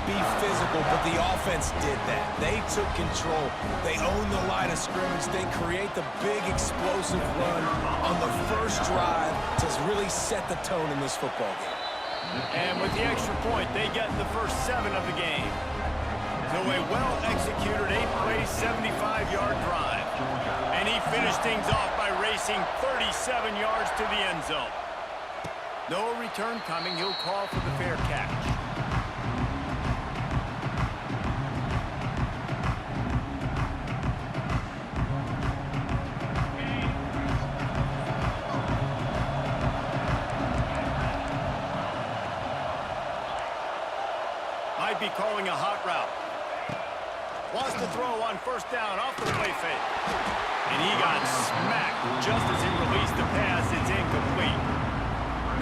be physical, but the offense did that. They took control. They owned the line of scrimmage. They create the big explosive run on the first drive to really set the tone in this football game. And with the extra point, they get the first 7 of the game. So a well-executed 8-play, 75-yard drive. And he finished things off by racing 37 yards to the end zone. No return coming. He'll call for the fair catch. Might be calling a hot route. Wants to throw on first down off the play fake. And he got smacked just as he released the pass. It's incomplete.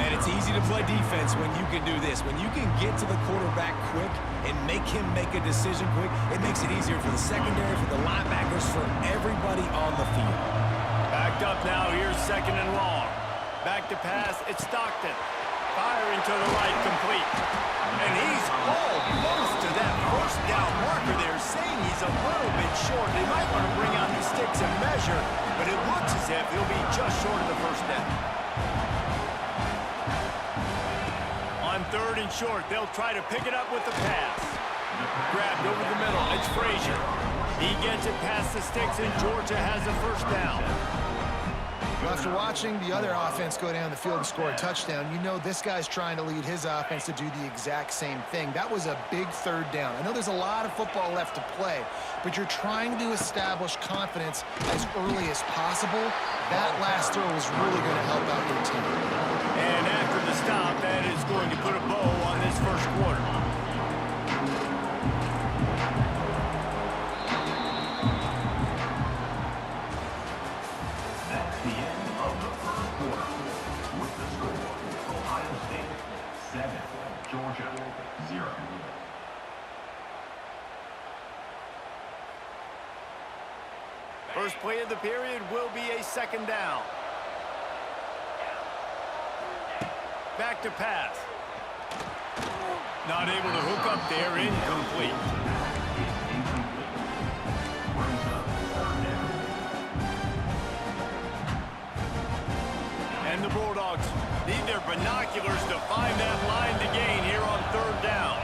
Man, it's easy to play defense when you can do this. When you can get to the quarterback quick and make him make a decision quick, it makes it easier for the secondary, for the linebackers, for everybody on the field. Backed up now. Here's 2nd and long. Back to pass. It's Stockton. Firing to the right, complete. And he's almost to that first down marker there, saying he's a little bit short. They might want to bring out the sticks and measure, but it looks as if he'll be just short of the first down. On 3rd and short, they'll try to pick it up with the pass. Grabbed over the middle. It's Frazier. He gets it past the sticks, and Georgia has a first down. Well, after watching the other offense go down the field and score a touchdown, you know this guy's trying to lead his offense to do the exact same thing. That was a big 3rd down. I know there's a lot of football left to play, but you're trying to establish confidence as early as possible. That last throw is really going to help out your team. And after the stop, that is going to put a bow on this first quarter. Georgia, 0. First play of the period will be a 2nd down. Back to pass. Not able to hook up there, incomplete. And the Bulldogs need their binoculars to find that line to gain here on 3rd down.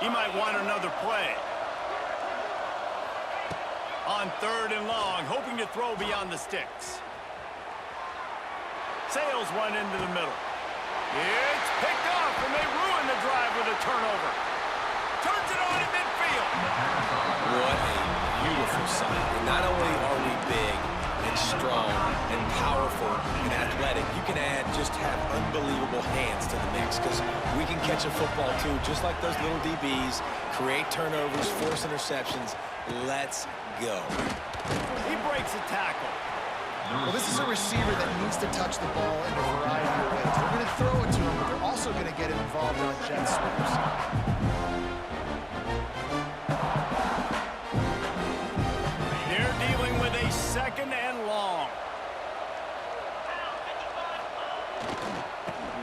He might want another play. On 3rd and long, hoping to throw beyond the sticks. Sails one into the middle. It's picked off, and they ruin the drive with a turnover. Turns it on in midfield. What a beautiful sight. And not only are we big and strong and powerful and athletic, you can just have unbelievable hands to the mix, because we can catch a football too, just like those little DBs, create turnovers, force interceptions. Let's go. He breaks a tackle. Well, this is a receiver that needs to touch the ball in a variety of ways. They're going to throw it to him, but they're also going to get involved on jet sweeps. They're dealing with a 2nd and long.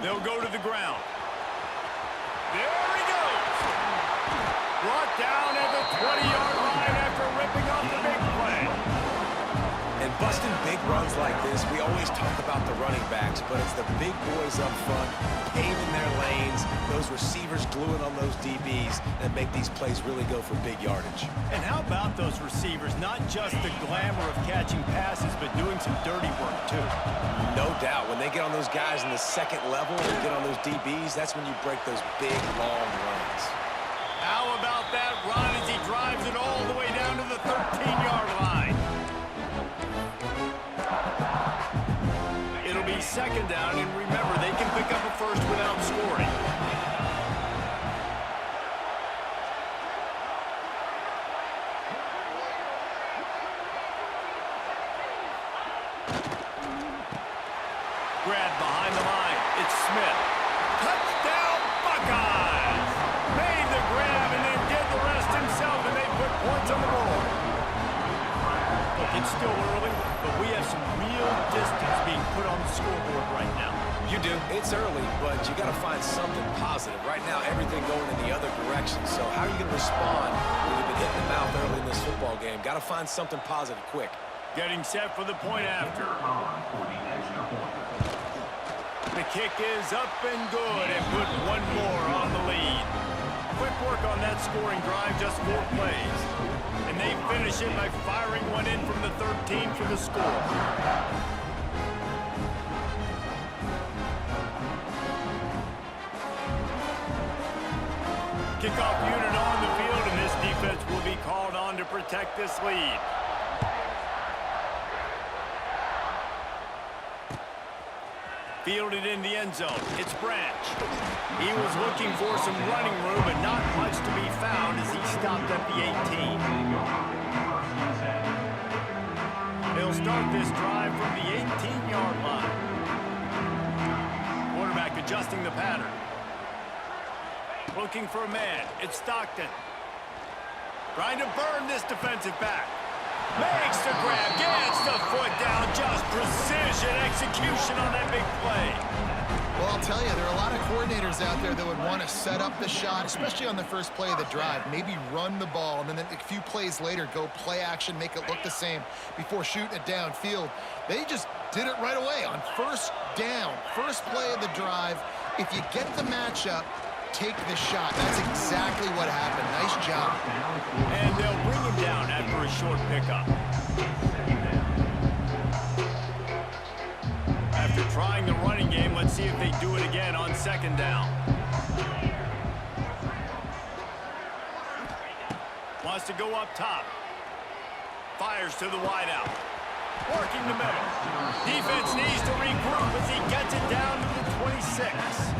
They'll go to the ground. There he goes. Brought down at the 20-yard line after ripping off the big play. And busting big runs like this, we always talk about the running backs, but it's the big boys up front, paving their lanes, those receivers gluing on those DBs that make these plays really go for big yardage. And how about those receivers? Not just the glamour of catching passes, but doing some dirty work too. No doubt. When they get on those guys in the 2nd level and get on those DBs, that's when you break those big, long runs. How about that run as he drives it all the way down to the 13-yard line? It'll be 2nd down, and remember, they can pick up a first without scoring. Grab behind the line. It's Smith. Touchdown, Buckeyes! Made the grab and then did the rest himself, and they put points on the board. Look, it's still early, but we have some real distance being put on the the scoreboard right now. You do. It's early, but you got to find something positive. Right now, everything going in the other direction. So how are you going to respond when you've been hit in the mouth early in this football game? Got to find something positive quick. Getting set for the point after. The kick is up and good, and put one more on the lead. Quick work on that scoring drive, just 4 plays. And they finish it by firing one in from the 13 for the score. Kickoff unit on the field, and this defense will be called on to protect this lead. Fielded in the end zone. It's Branch. He was looking for some running room, but not much to be found as he stopped at the 18. They'll start this drive from the 18-yard line. Quarterback adjusting the pattern. Looking for a man. It's Stockton. Trying to burn this defensive back. Makes the grab. Gets the foot down. Just precision execution on that big play. Well, I'll tell you, there are a lot of coordinators out there that would want to set up the shot, especially on the first play of the drive. Maybe run the ball, and then a few plays later, go play action, make it look the same before shooting it downfield. They just did it right away on first down. First play of the drive. If you get the matchup, take the shot. That's exactly what happened. Nice job. And they'll bring him down after a short pickup. After trying the running game, let's see if they do it again on second down. Wants to go up top. Fires to the wideout. Working the middle. Defense needs to regroup as he gets it down to the 26.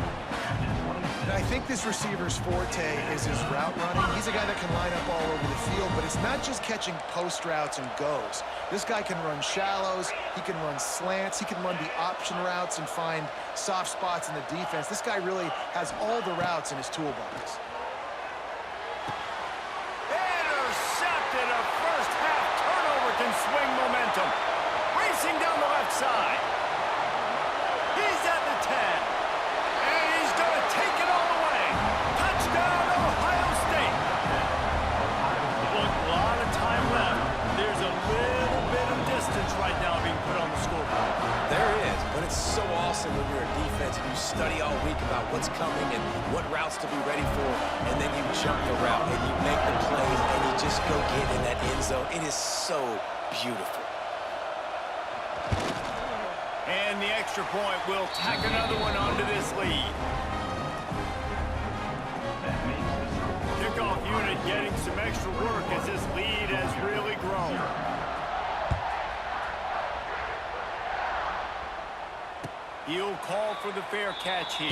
I think this receiver's forte is his route running. He's a guy that can line up all over the field, but it's not just catching post routes and goes. This guy can run shallows, he can run slants, he can run the option routes and find soft spots in the defense. This guy really has all the routes in his toolbox. Intercepted. A first half turnover can swing momentum. Racing down the left side. He's at the 10. Take it all the way. Touchdown, Ohio State. Look, a lot of time left. There's a little bit of distance right now being put on the scoreboard. There is, but it's so awesome when you're a defense and you study all week about what's coming and what routes to be ready for, and then you jump the route and you make the plays and you just go get in that end zone. It is so beautiful. And the extra point will tack another one onto this lead. Kickoff unit getting some extra work as this lead has really grown. He'll call for the fair catch here.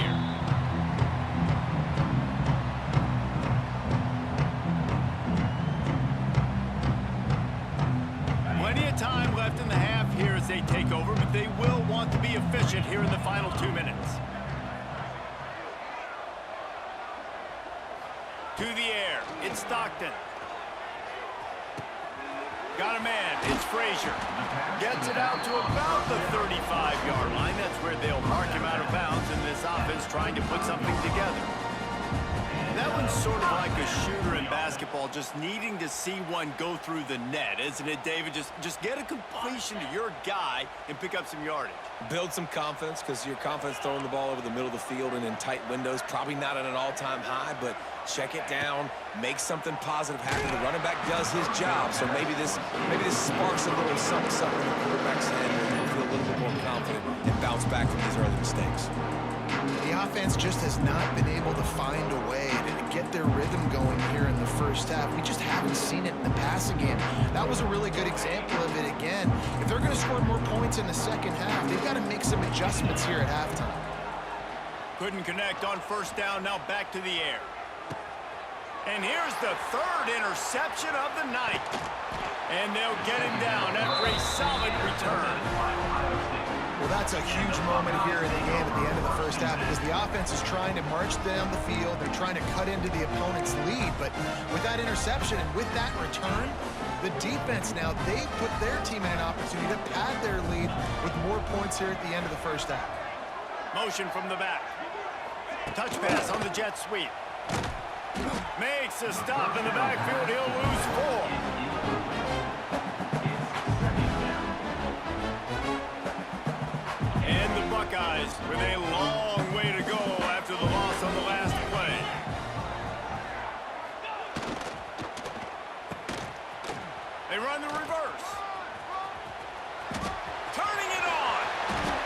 Plenty of time left in the half here as they take over, but they will want to be efficient here in the final 2 minutes. To the air, it's Stockton. Got a man, it's Frazier. Gets it out to about the 35-yard line. That's where they'll mark him out of bounds in this offense trying to put something together. That one's sort of like a shooter in basketball, just needing to see one go through the net, isn't it, David? Just get a completion to your guy and pick up some yardage. Build some confidence, because your confidence throwing the ball over the middle of the field and in tight windows, probably not at an all-time high, but check it down, make something positive happen. The running back does his job, so maybe this sparks a little something in the quarterback's head where he'll feel a little bit more confident and bounce back from these early mistakes. The offense just has not been able to find a way to get their rhythm going here in the first half. We just haven't seen it in the passing game. That was a really good example of it again. If they're going to score more points in the second half, they've got to make some adjustments here at halftime. Couldn't connect on first down, now back to the air. And here's the third interception of the night. And they'll get him down after a solid return. Well, that's a huge moment here in the game at the end of the first half, because the offense is trying to march down the field. They're trying to cut into the opponent's lead. But with that interception and with that return, The defense now, they've put their team in an opportunity to pad their lead with more points here at the end of the first half. Motion from the back. Touch pass on the jet sweep. Makes a stop in the backfield. He'll lose 4. And the Buckeyes with a long way to go after the loss on the last play. They run the reverse. Turning it on.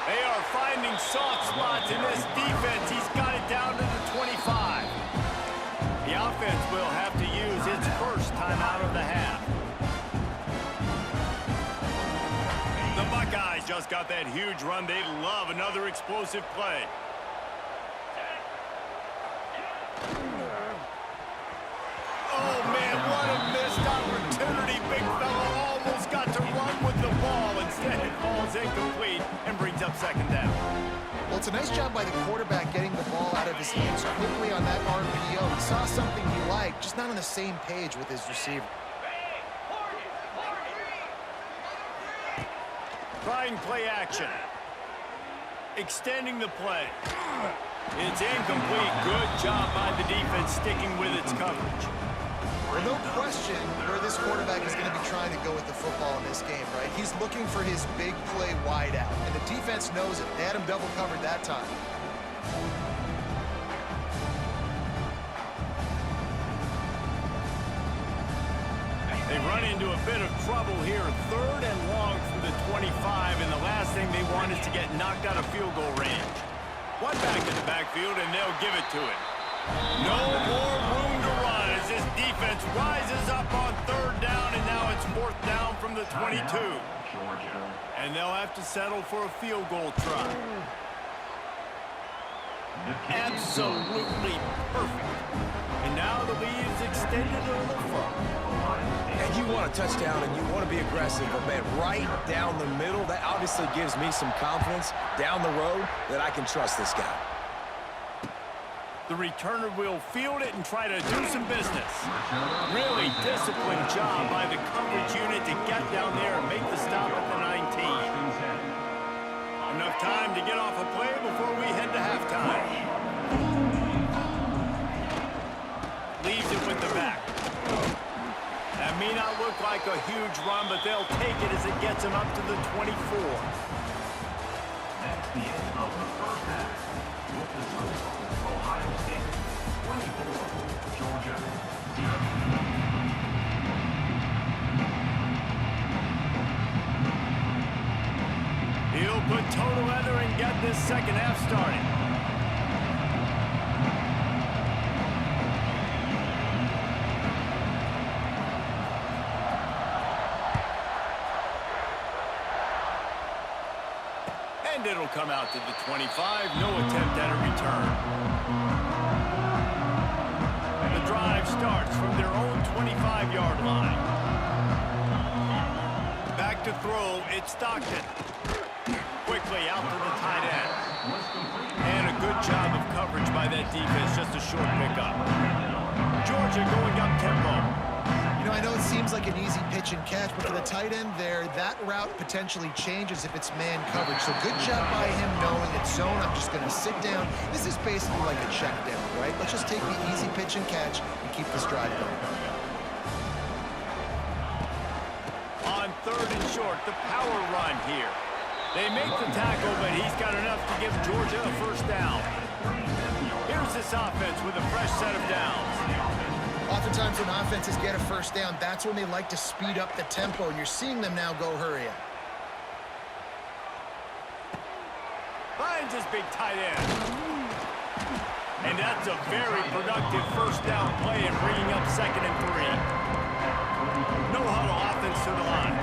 They are finding soft spots in this defense. He's got it down to the 25. The offense will have to use its first timeout of the half. The Buckeyes just got that huge run. They love another explosive play. Oh, man, what a missed opportunity. Big fella almost got to run with the ball. Instead, it falls incomplete and brings up second down. Well, it's a nice job by the quarterback getting the ball out of his hands quickly on that RPO. He saw something he liked, just not on the same page with his receiver. Trying play action. Extending the play. It's incomplete. Good job by the defense sticking with its coverage. Well, no question where this quarterback is going to be trying to go with the football in this game, right? He's looking for his big play wide out, and the defense knows it. They had him double covered that time. They run into a bit of trouble here. 3rd and long from the 25, and the last thing they want is to get knocked out of field goal range. One back in the backfield, and they'll give it to him. No more room to run as this defense rises up on 3rd down, and now it's 4th down from the 22. And they'll have to settle for a field goal try. Absolutely perfect. And now the lead is extended a little further. And you want a touchdown and you want to be aggressive, but man, right down the middle, that obviously gives me some confidence down the road that I can trust this guy. The returner will field it and try to do some business. Really disciplined job by the coverage unit to get down there and make the stop at the 19. Enough time to get off a play before we head to halftime. Leaves it with the back. That may not look like a huge run, but they'll take it as it gets them up to the 24. That's the end of the first half. With the score, Ohio State 24, Georgia 0. He'll put total leather and get this second half started. And it'll come out to the 25. No attempt at a return. The drive starts from their own 25-yard line. Back to throw. It's Stockton. Quickly out to the tight end. And a good job of coverage by that defense. Just a short pickup. Georgia going up tempo. You know, I know it seems like an easy pitch and catch, but for the tight end there, that route potentially changes if it's man coverage. So good job by him knowing it's zone. I'm just going to sit down. This is basically like a check down, right? Let's just take the easy pitch and catch and keep this drive going. On 3rd and short, the power run here. They make the tackle, but he's got enough to give Georgia a first down. Here's this offense with a fresh set of downs. Oftentimes when offenses get a first down, that's when they like to speed up the tempo, and you're seeing them now go hurry up. Finds his big tight end. And that's a very productive first down play and bringing up 2nd and 3. No huddle offense to the line.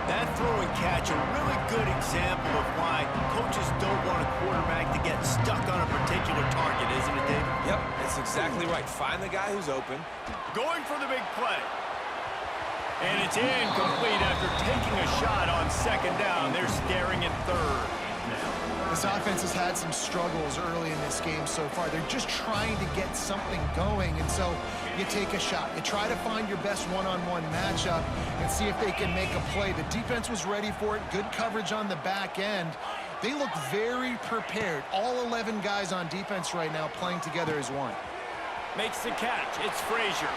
That throw and catch, a really good example of why coaches don't want a quarterback to get stuck on a particular target, isn't it, Dave? Yep, that's exactly right. Find the guy who's open. Going for the big play. And it's incomplete after taking a shot on 2nd down. They're staring at 3rd. The This offense has had some struggles early in this game so far. They're just trying to get something going, and so you take a shot. You try to find your best one-on-one matchup and see if they can make a play. The defense was ready for it. Good coverage on the back end. They look very prepared. All 11 guys on defense right now playing together as one. Makes the catch. It's Frazier.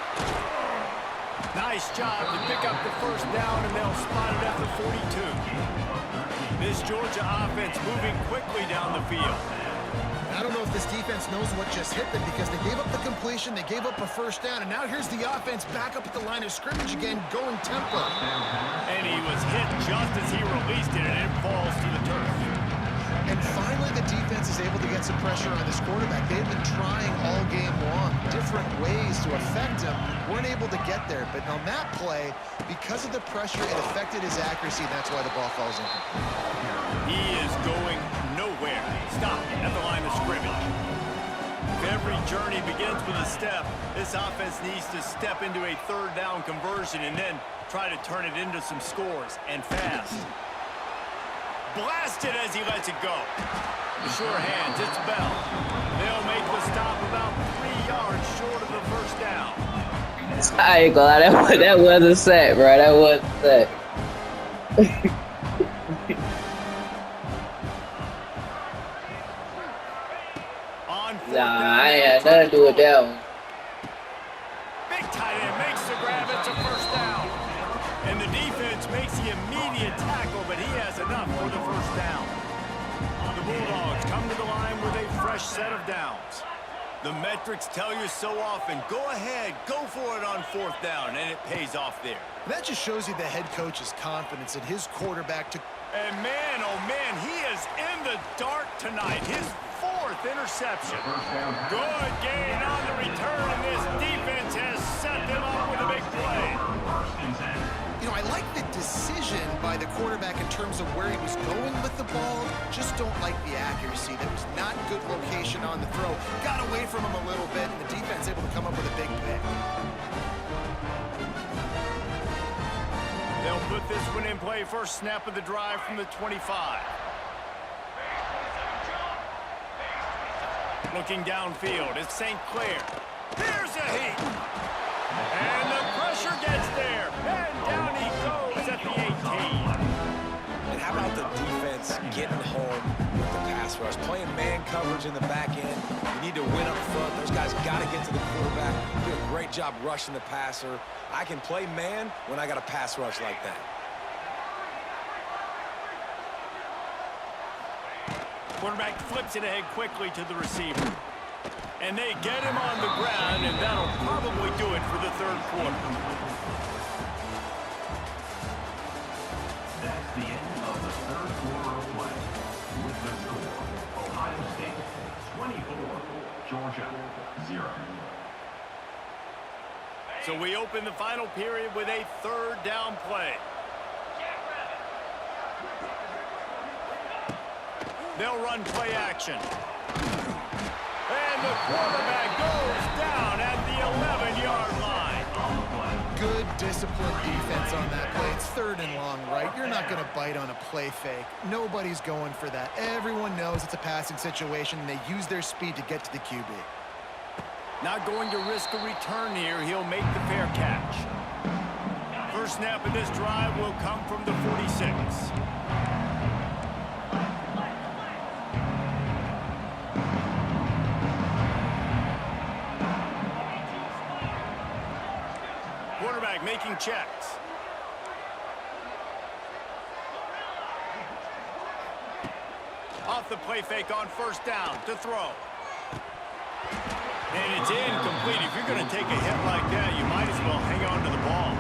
Nice job to pick up the first down, and they'll spot it at the 42. This Georgia offense moving quickly down the field. I don't know if this defense knows what just hit them because they gave up the completion, they gave up a first down, and now here's the offense back up at the line of scrimmage again, going tempo. And he was hit just as he released it, and it falls to the turf. And finally, the defense is able to get some pressure on this quarterback. They've been trying all game long, different ways to affect him. Weren't able to get there, but on that play, because of the pressure, it affected his accuracy, and that's why the ball falls in. He is going nowhere. Stop at the line of scrimmage. If every journey begins with a step, this offense needs to step into a third down conversion and then try to turn it into some scores, and fast. Blasted as he lets it go. Sure hands, it's Bell. They'll make the stop about 3 yards short of the first down. I ain't gonna lie, that wasn't set, bro. That wasn't set. Nah, I ain't had nothing to do with that one. Big tight end makes the grab. It's a first down. And the defense makes the immediate tackle, but he has enough for the first down. The Bulldogs come to the line with a fresh set of downs. The metrics tell you so often, go ahead, go for it on fourth down, and it pays off there. That just shows you the head coach's confidence in his quarterback to... And man, oh man, he is in the dark tonight. His fourth interception. Good gain on the return, and this defense has set them up with a big play. You know, I like the decision by the quarterback in terms of where he was going with the ball. Just don't like the accuracy. That was not good location on the throw. Got away from him a little bit, and the defense able to come up with a big pick. They'll put this one in play. First snap of the drive from the 25. Looking downfield, it's St. Clair. Here's a heat. And the pressure gets there. And down he goes at the 18. And how about the defense getting home with the pass rush? Playing man coverage in the back end. You need to win up front. Those guys got to get to the quarterback. Do a great job rushing the passer. I can play man when I got a pass rush like that. Quarterback flips it ahead quickly to the receiver. And they get him on the ground, and that'll probably do it for the third quarter. That's the end of the third quarter of play. With the score, Ohio State 24, Georgia 0. So we open the final period with a third down play. They'll run play action. And the quarterback goes down at the 11-yard line. Good disciplined defense on that play. It's third and long, right? You're not going to bite on a play fake. Nobody's going for that. Everyone knows it's a passing situation, and they use their speed to get to the QB. Not going to risk a return here. He'll make the fair catch. First snap of this drive will come from the 46. Quarterback making checks. Off the play fake on first down to throw. And it's incomplete. If you're going to take a hit like that, you might as well hang on to the ball.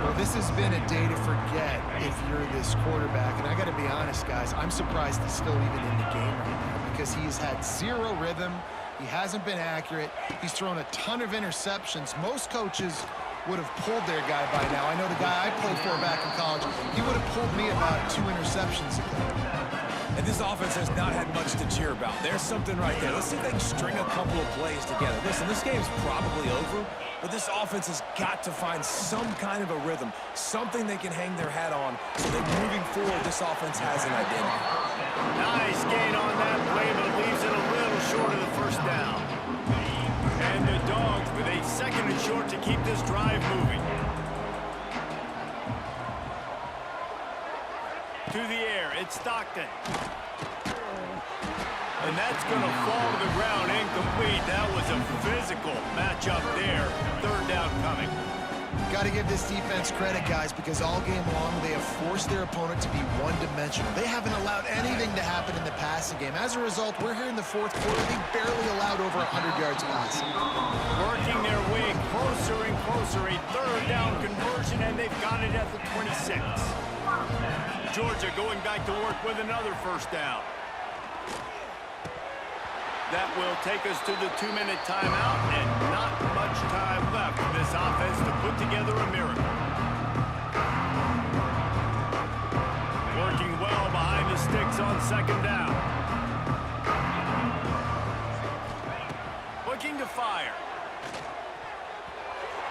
Well, this has been a day to forget if you're this quarterback. And I got to be honest, guys, I'm surprised he's still even in the game right now because he's had zero rhythm. He hasn't been accurate. He's thrown a ton of interceptions. Most coaches would have pulled their guy by now. I know the guy I played for back in college, he would have pulled me about 2 interceptions ago. And this offense has not had much to cheer about. There's something right there. Let's see if they can string a couple of plays together. Listen, this game's probably over, but this offense has got to find some kind of a rhythm, something they can hang their hat on so that moving forward, this offense has an identity. Nice gain second and short to keep this drive moving. To the air, it's Stockton. And that's going to fall to the ground incomplete. That was a physical matchup there. Third down coming. Got to give this defense credit, guys, because all game long they have forced their opponent to be one-dimensional. They haven't allowed anything to happen in the passing game. As a result, we're here in the fourth quarter. They barely allowed over 100 yards passing. Working their way closer and closer. A third down conversion, and they've got it at the 26. Georgia going back to work with another first down. That will take us to the 2-minute timeout, and not much time left for this offense to put together a miracle. Working well behind the sticks on second down. Looking to fire.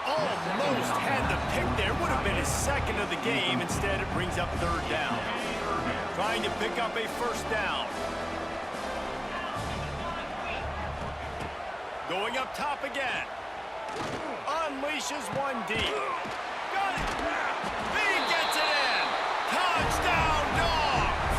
Almost had the pick there. Would have been his second of the game. Instead, it brings up third down. Trying to pick up a first down. Going up top again. Unleashes one deep. Got it. He gets it in. Touchdown, Dogs.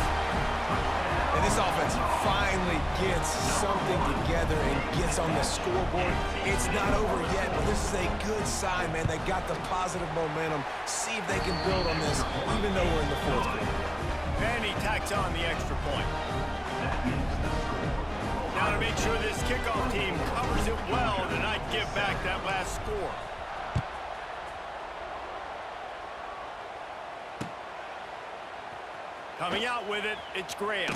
And this offense finally gets something together and gets on the scoreboard. It's not over yet, but this is a good sign, man. They got the positive momentum. See if they can build on this, even though we're in the fourth quarter. And he tacks on the extra point. Now to make sure this kickoff team covers it well to not give back that last score. Coming out with it, it's Graham.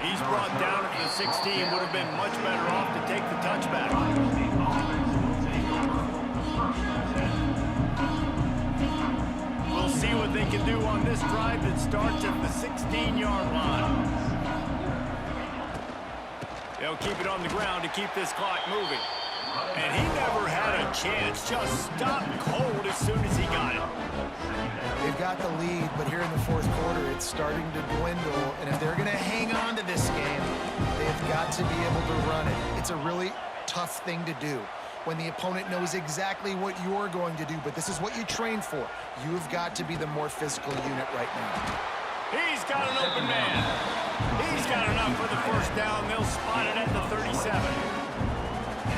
He's brought down at the 16. Would have been much better off to take the touchback. We'll see what they can do on this drive that starts at the 16-yard line. They'll keep it on the ground to keep this clock moving. And he never had a chance. Just stopped cold as soon as he got it. They've got the lead, but here in the fourth quarter, it's starting to dwindle. And if they're going to hang on to this game, they've got to be able to run it. It's a really tough thing to do when the opponent knows exactly what you're going to do, but this is what you train for. You've got to be the more physical unit right now. He's got an open man. He's got enough for the first down. They'll spot it at the 37.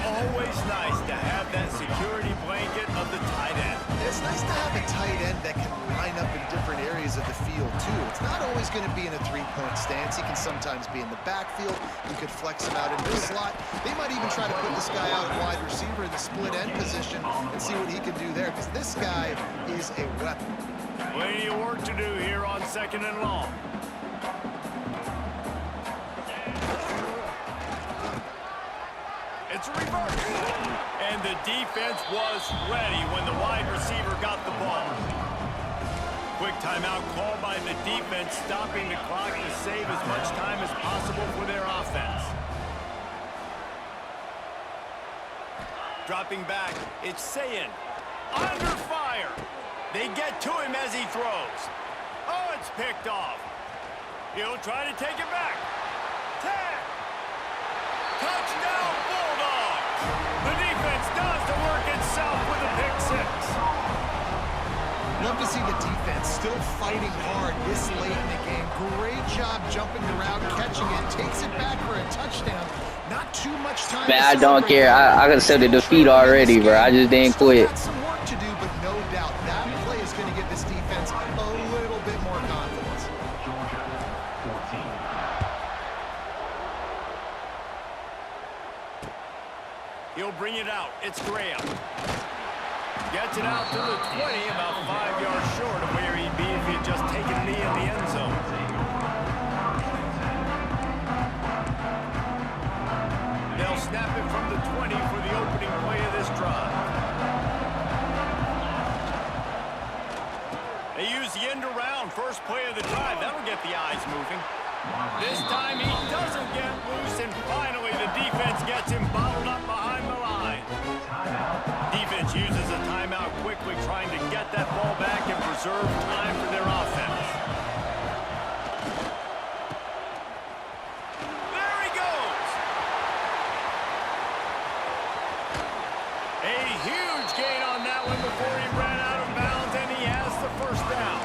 Always nice to have that security blanket of the tight end. It's nice to have a tight end that can line up in different areas of the field, too. It's not always going to be in a three-point stance. He can sometimes be in the backfield. You could flex him out into the slot. They might even try to put this guy out at wide receiver in the split end position and see what he can do there, because this guy is a weapon. Plenty of work to do here on second and long. It's a reverse. And the defense was ready when the wide receiver got the ball. Quick timeout called by the defense, stopping the clock to save as much time as possible for their offense. Dropping back, it's Sayin. Under fire. They get to him as he throws. Oh, it's picked off. He'll try to take it back. 10. Touchdown, Bulldogs. The defense does the work itself with a pick six. Love to see the defense still fighting hard this late in the game. Great job jumping the route, catching it, takes it back for a touchdown. Not too much time. Man, I don't care. I could have said the defeat already, bro. I just didn't quit. Got some work to do, but no doubt that play is going to give this defense a little bit more confidence. Georgia 14. He'll bring it out. It's Graham. Gets it out to the 20, about 5 yards short of where he'd be if he had just taken a knee in the end zone. They'll snap it from the 20 for the opening play of this drive. They use the end around first play of the drive. That'll get the eyes moving. This time he doesn't get loose, and finally the defense gets him bottled up behind the line. Defense uses a timeout quickly, trying to get that ball back and preserve time for their offense. There he goes! A huge before he ran out of bounds, and he has the first down.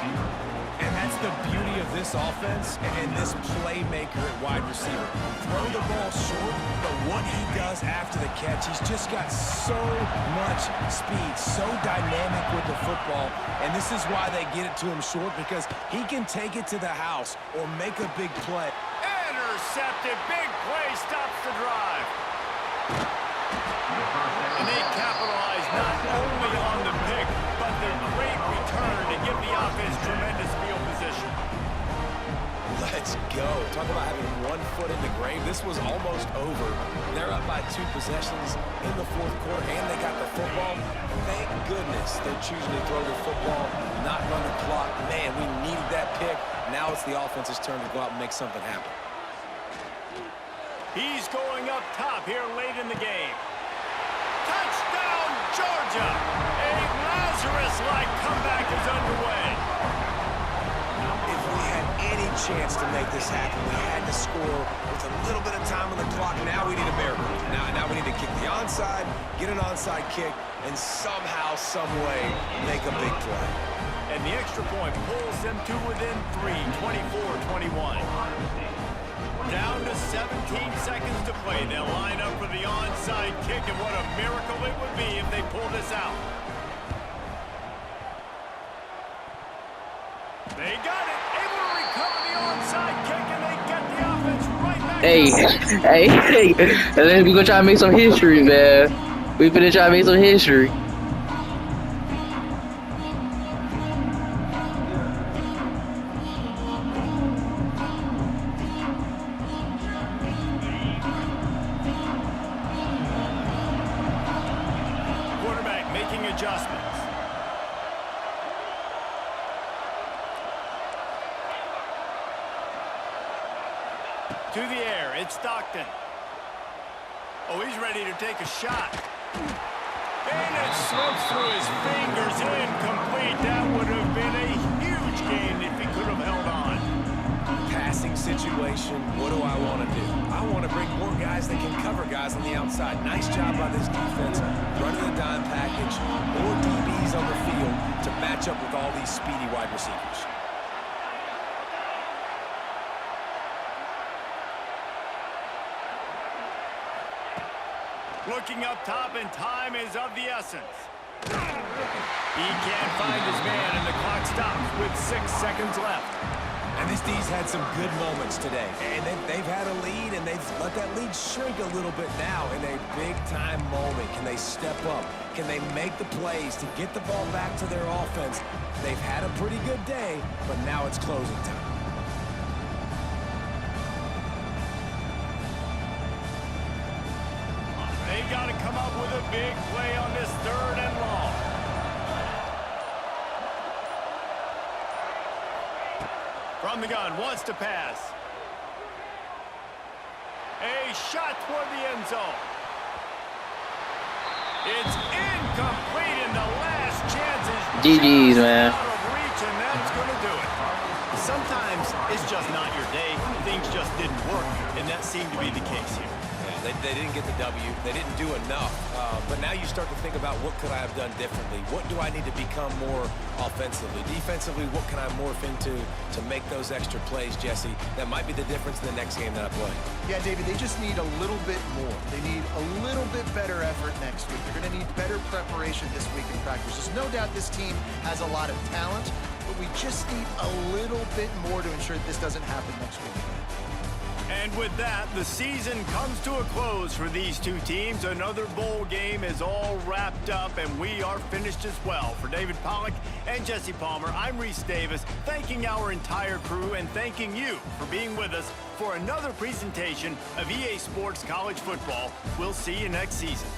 And that's the beauty of this offense and this playmaker at wide receiver. Throw the ball short, but what he does after the catch, he's just got so much speed, so dynamic with the football. And this is why they get it to him short, because he can take it to the house or make a big play. Intercepted. Big play stops the drive. And they capitalize not only on the pick, but the great return to give the offense tremendous field position. Let's go. Talk about having 1 foot in the grave. This was almost over. They're up by 2 possessions in the fourth quarter, and they got the football. Thank goodness they're choosing to throw the football, not run the clock. Man, we needed that pick. Now it's the offense's turn to go out and make something happen. He's going up top here late in the game. Touchdown, Georgia! A Lazarus-like comeback is underway. If we had any chance to make this happen, we had to score with a little bit of time on the clock. Now we need a miracle. Now we need to kick the onside, get an onside kick, and somehow, some way, make a big play. And the extra point pulls them to within 3, 24-21. Down to 17 seconds to play. They'll line up for the onside kick, and what a miracle it would be if they pull this out. They got it. Able to recover the onside kick, and they get the offense right back. Hey. And then we gonna try to make some history, man. We finna try to make some history. Quarterback making adjustments. To the air, it's Stockton. Oh, he's ready to take a shot. And it slips through his fingers, incomplete. That would have been a huge gain if he could have held on. Passing situation, what do I want to do? I want to bring more guys that can cover guys on the outside. Nice job by this defense, running the dime package, more DBs on the field to match up with all these speedy wide receivers. Looking up top, and time is of the essence. He can't find his man, and the clock stops with 6 seconds left. And this D's had some good moments today. And they've had a lead, and they've let that lead shrink a little bit now in a big-time moment. Can they step up? Can they make the plays to get the ball back to their offense? They've had a pretty good day, but now it's closing time. They got to come up with a big play on this 3rd and long. From the gun, wants to pass. A shot toward the end zone. It's incomplete, and the last chance is GG's, man. out of reach, and that's going to do it. Sometimes it's just not your day. Things just didn't work, and that seemed to be the case here. They didn't get the W. They didn't do enough. But now you start to think about, what could I have done differently? What do I need to become more offensively? Defensively, what can I morph into to make those extra plays, Jesse? That might be the difference in the next game that I play. Yeah, David, they just need a little bit more. They need a little bit better effort next week. They're going to need better preparation this week in practice. There's no doubt this team has a lot of talent, but we just need a little bit more to ensure that this doesn't happen next week. And with that, the season comes to a close for these two teams. Another bowl game is all wrapped up, and we are finished as well. For David Pollack and Jesse Palmer, I'm Reese Davis, thanking our entire crew and thanking you for being with us for another presentation of EA Sports College Football. We'll see you next season.